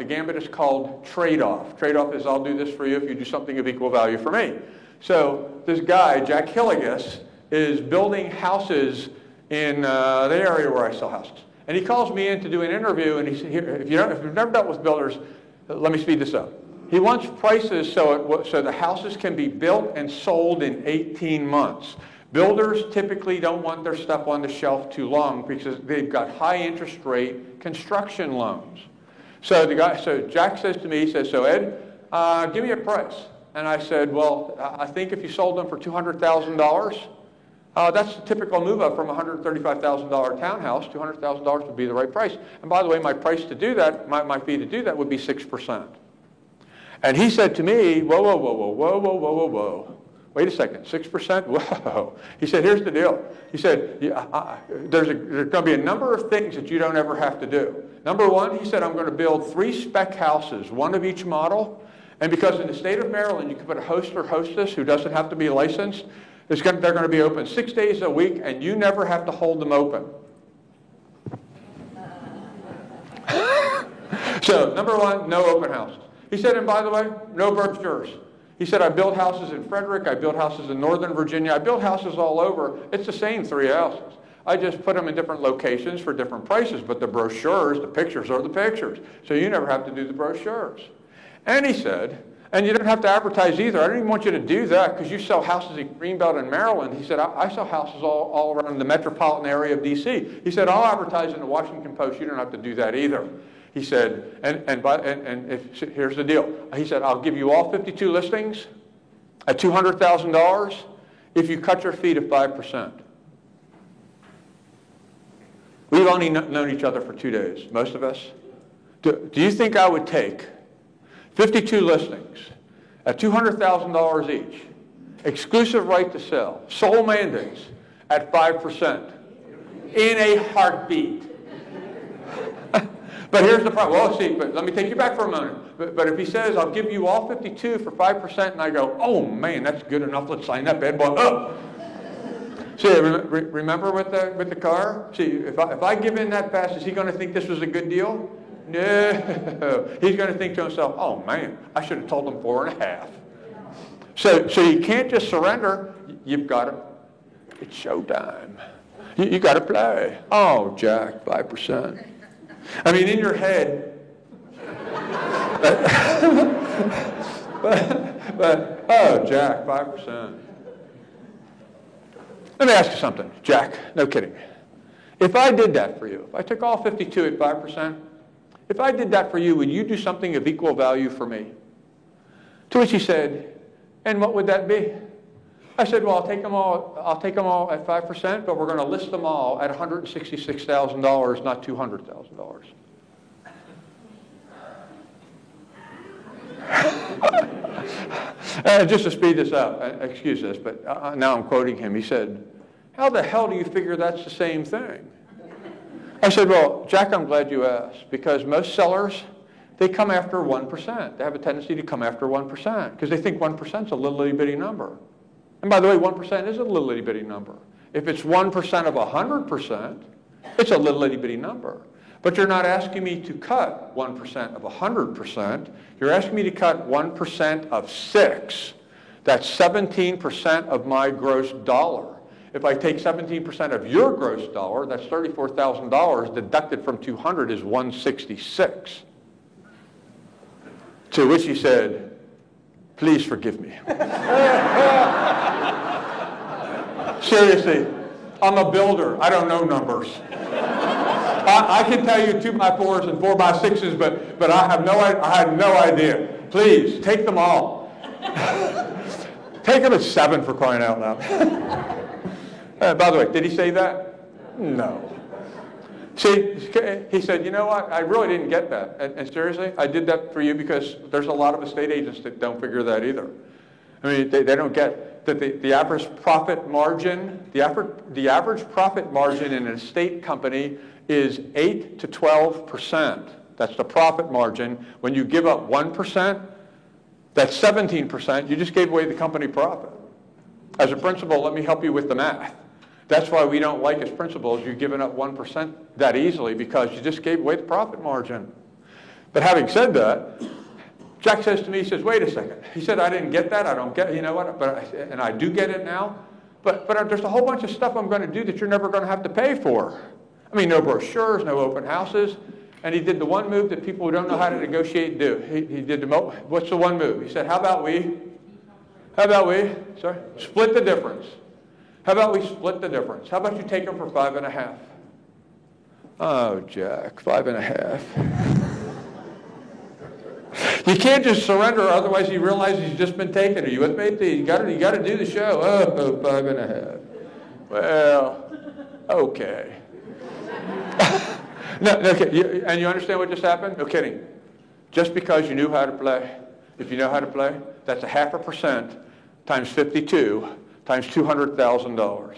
The gambit is called trade-off. Trade-off is I'll do this for you if you do something of equal value for me. So this guy, Jack Hillegas, is building houses in the area where I sell houses. And he calls me in to do an interview, and he said, if you've never dealt with builders, let me speed this up. He wants prices so the houses can be built and sold in 18 months. Builders typically don't want their stuff on the shelf too long because they've got high interest rate construction loans. So Jack says to me, he says, so Ed, give me a price. And I said, well, I think if you sold them for $200,000, that's the typical move up from a $135,000 townhouse. $200,000 would be the right price. And by the way, my price to do that, my fee to do that would be 6%. And he said to me, whoa, whoa, whoa, whoa, whoa, whoa, whoa, whoa, whoa. Wait a second, 6%? Whoa. He said, here's the deal. He said, there's going to be a number of things that you don't ever have to do. Number one, he said, I'm going to build 3 spec houses, one of each model. And because in the state of Maryland, you can put a host or hostess who doesn't have to be licensed, they're going to be open 6 days a week, and you never have to hold them open. So, number one, no open houses. He said, and by the way, no brochures. He said, I build houses in Frederick, I build houses in Northern Virginia, I build houses all over. It's the same 3 houses. I just put them in different locations for different prices, but the brochures, the pictures are the pictures. So you never have to do the brochures. And he said, and you don't have to advertise either. I don't even want you to do that because you sell houses in Greenbelt and Maryland. He said, I sell houses all around the metropolitan area of D.C. He said, I'll advertise in the Washington Post. You don't have to do that either. He said, here's the deal. He said, I'll give you all 52 listings at $200,000 if you cut your fee to 5%. We've only known each other for 2 days, most of us. Do you think I would take 52 listings at $200,000 each, exclusive right to sell, sole mandates at 5% in a heartbeat? But here's the problem. Well, see, but let me take you back for a moment. But if he says, I'll give you all 52 for 5%, and I go, oh, man, that's good enough. Let's sign that bad boy up. See, remember with the car? See, if I give in that fast, is he going to think this was a good deal? No. He's going to think to himself, oh, man, I should have told him 4.5. So you can't just surrender. You've got to, it's showtime. You got to play. Oh, Jack, 5%. I mean, in your head, but oh, Jack, 5%. Let me ask you something, Jack, no kidding. If I did that for you, if I took all 52 at 5%, if I did that for you, would you do something of equal value for me? To which he said, and what would that be? I said, well, I'll take them all at 5%, but we're going to list them all at $166,000, not $200,000. Just to speed this up, excuse this, but now I'm quoting him. He said, how the hell do you figure that's the same thing? I said, well, Jack, I'm glad you asked, because most sellers, they come after 1%. They have a tendency to come after 1% because they think 1% is a little itty-bitty number. And by the way, 1% is a little itty-bitty number. If it's 1% of 100%, it's a little itty-bitty number. But you're not asking me to cut 1% of 100%. You're asking me to cut 1% of 6. That's 17% of my gross dollar. If I take 17% of your gross dollar, that's $34,000. Deducted from 200 is 166. To which he said, please forgive me. Seriously, I'm a builder. I don't know numbers. I can tell you 2x4s and 4x6s, but I had no idea. Please, take them all. Take them at 7 for crying out loud. By the way, did he say that? No. See, he said, you know what? I really didn't get that. And seriously, I did that for you because there's a lot of estate agents that don't figure that either. I mean, they don't get that the average profit margin, the average profit margin in an estate company is 8 to 12%. That's the profit margin. When you give up 1%, that's 17%. You just gave away the company profit. As a principal, let me help you with the math. That's why we don't like as principals you giving up 1% that easily because you just gave away the profit margin. But having said that, Jack says to me, he says, wait a second. He said, I didn't get that. I don't get, you know what? And I do get it now. But there's a whole bunch of stuff I'm going to do that you're never going to have to pay for. I mean, no brochures, no open houses. And he did the one move that people who don't know how to negotiate do. He did what's the one move? He said, how about we, split the difference. How about we split the difference? How about you take them for 5.5? Oh, Jack, 5.5. You can't just surrender, otherwise he realizes he's just been taken. Are you with me? You got to do the show. Oh, 5.5. Well, okay. No, okay. And you understand what just happened? No kidding. Just because you knew how to play, if you know how to play, that's 0.5% times 52 times $200,000.